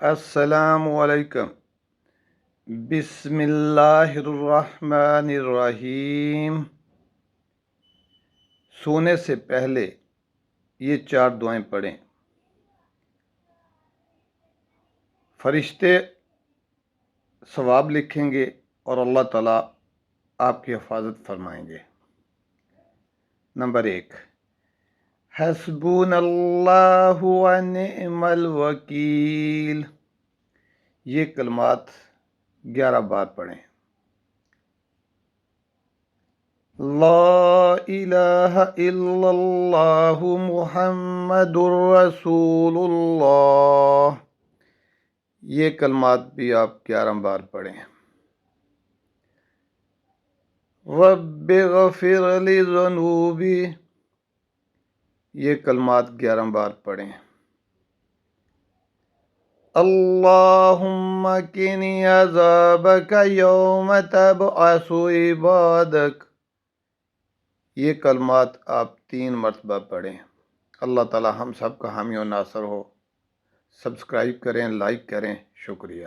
السلام علیکم۔ بسم اللہ الرحمن الرحیم۔ سونے سے پہلے یہ 4 دعائیں پڑھیں۔ فرشتے ثواب لکھیں گے اور اللہ تعالیٰ آپ کی حفاظت فرمائیں گے۔ نمبر 1، حسبنا اللہ ونعم الوکیل۔ یہ کلمات 11 بار پڑھیں۔ لا الہ الا اللہ محمد رسول اللہ۔ یہ کلمات بھی آپ 11 بار پڑھیں۔ رب اغفر لی ذنوبی۔ یہ کلمات 11 بار پڑھیں۔ اللہم قنی عذابک یوم تبعث عبادک۔ یہ کلمات آپ 3 مرتبہ پڑھیں۔ اللہ تعالی ہم سب کا حامی و ناصر ہو۔ سبسکرائب کریں، لائک کریں، شکریہ۔